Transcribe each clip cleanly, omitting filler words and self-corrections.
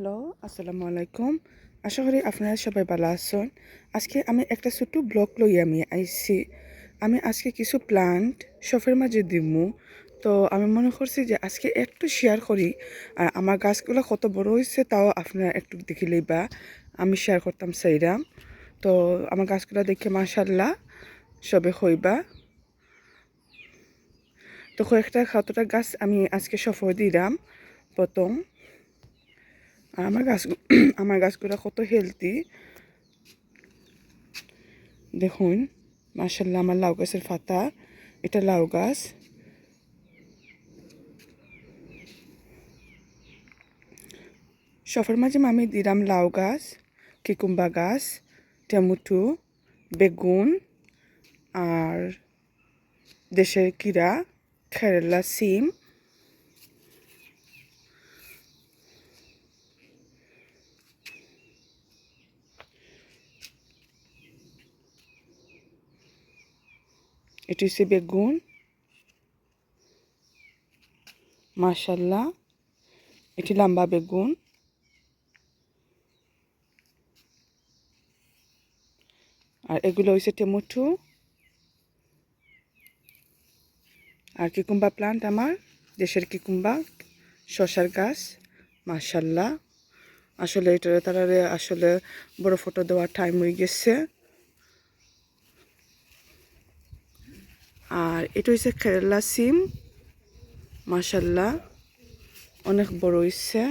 Hello, আসসালামু আলাইকুম। আশা করি আপনারা সবাই ভালো আছেন। আজকে আমি একটা ছোট্ট ব্লগ লই আমি আইছি। আমি আজকে কিছু প্লান্ট শপের মাঝে দিমু। তো আমি মনে করছি যে আজকে একটু শেয়ার করি। আর আমার গাছগুলো কত বড় হয়েছে তাও আপনারা একটু দেখিলেই বা আমি শেয়ার করতাম সেইরাম। তো আমার গাছগুলো দেখে মাশাল্লাহ সবে হইবা। তো কয়েকটা কতটা গাছ আমি আজকে সফর দিলাম প্রথম। আর আমার গাছ আমার গাছগুলো কত হেলদি দেখুন। মাশাল্লাহ আমার লাউ গাছের পাতা, এটা লাউ গাছ। সফের মাঝে আমি দিলাম লাউ গাছ, কিকুম্বা গাছ, টমেটো, বেগুন আর দেশের কিরা, কেরালা সিম। এটি হচ্ছে বেগুন, মাশাল্লাহ। এটি লম্বা বেগুন। আর এগুলো হচ্ছে টমেটো আর কিকুম্বা প্লান্ট আমার দেশের কিকুম্বা, শশার গাছ। মাশাল্লাহ, আসলে এটা তারারে আসলে বড় ফটো দেওয়ার টাইম হয়ে গেছে। আর এটা হচ্ছে কেরালা সিম, মাশাল্লাহ অনেক বড় হয়েছে।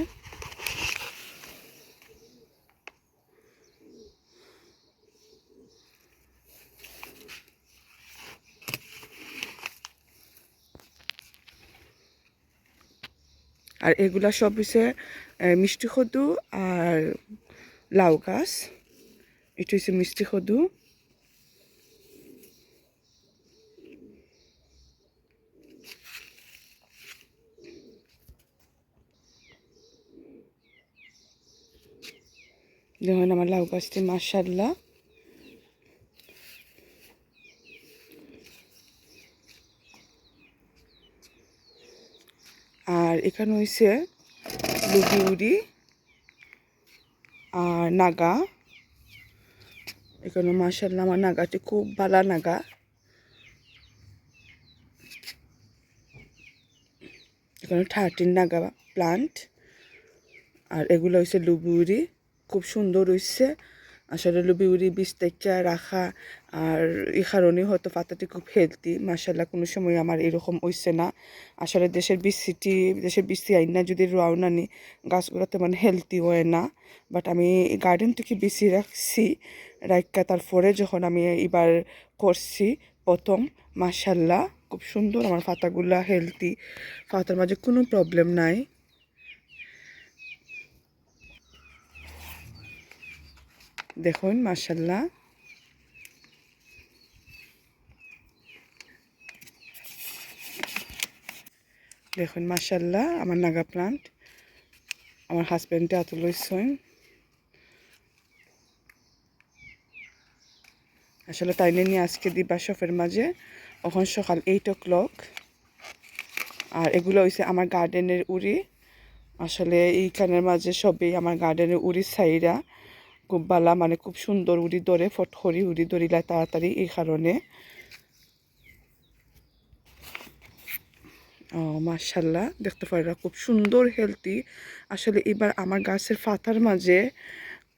আর এগুলা সব হচ্ছে মিষ্টি কদু আর লাউ গাছ। এটা হচ্ছে মিষ্টি কদু। দেখুন আমার লাউ গাছটি মাশাল্লাহ। আর এখানে হয়েছে লুবিউরি আর নাগা। এখানে মাশাল্লাহ আমার নাগাটি খুব ভালো নাগা। এখানে 13 নাগা প্লান্ট। আর এগুলো হচ্ছে লুবিউরি, খুব সুন্দর হয়েছে। আসলে লুবিউরি বীজ থেকে রাখা আর এই কারণে হয়তো পাতাটি খুব হেলদি। মাশাল্লাহ কোনো সময় আমার এরকম হইছে না। আসলে দেশের বীজটি আইন না যদি রোয়াও নি গাছগুলো তেমন হেলদি হয় না। বাট আমি গার্ডেন থেকে বেশি রাখছি রাখা, তারপরে যখন আমি এবার করছি প্রথম, মাশাল্লাহ খুব সুন্দর আমার পাতাগুলা হেলদি, পাতার মাঝে কোনো প্রবলেম নাই। দেখুন মাশাল্লাহ। দেখুন মাশাল্লাহ আমার নাগা প্লান্ট আমার হাজব্যান্ডে এত লইছেন। আসলে তাই নিয়ে আজকে দিবা শপের মাঝে, এখন সকাল 8 o'clock। আর এগুলো হয়েছে আমার গার্ডেনের উড়ি। আসলে এইখানের মাঝে সবই আমার গার্ডেনের উড়ি সাইরা খুব ভালো, মানে খুব সুন্দর উড়ি ধরে, ফটখরি উড়ি ধরিলা তাড়াতাড়ি, এই কারণে। ও মাশাল্লাহ দেখতে পারা খুব সুন্দর হেলদি। আসলে এবার আমার গাছের পাতার মাঝে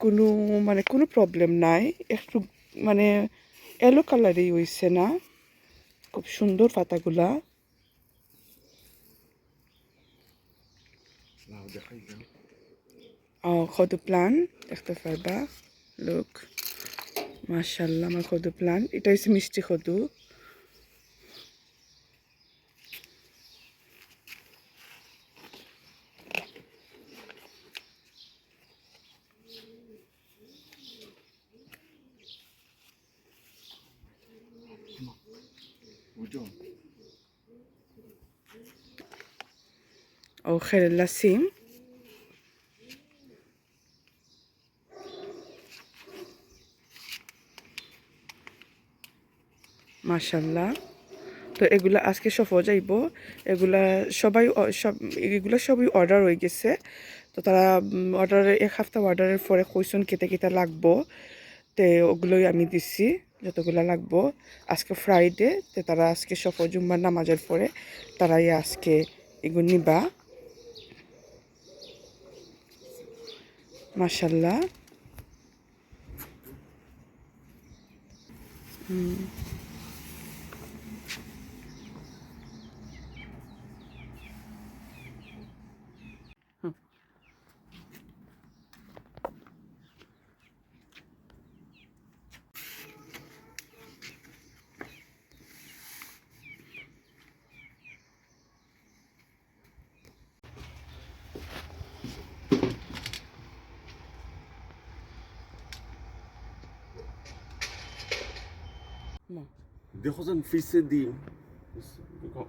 কোনো কোনো প্রবলেম নাই। একটু মানে এলো কালারই হইছে না, খুব সুন্দর পাতাগুলা। কদু প্লান দেখতে পারবা, লোক মাশাল্লাহ আমার কদু প্লান। এটা হচ্ছে মিষ্টি কদু। ও কেরালা সিম, মাশাল্লাহ। তো এগুলা আজকে সফর যাইব। এগুলা সবাই এগুলা সবই অর্ডার হয়ে গেছে। তো তারা অর্ডারের 1 সপ্তাহ অর্ডারের পরে কইসন কেটে কেটে লাগবো, তে ওগুলোই আমি দিছি যতগুলো লাগবো। আজকে ফ্রাইডে, তো তারা আজকে সফর জুম্মার নামাজের পরে তারাই আজকে এগুলো নিবা। মাশাল্লাহ। দেখো যেন ফিসে দিন দেখো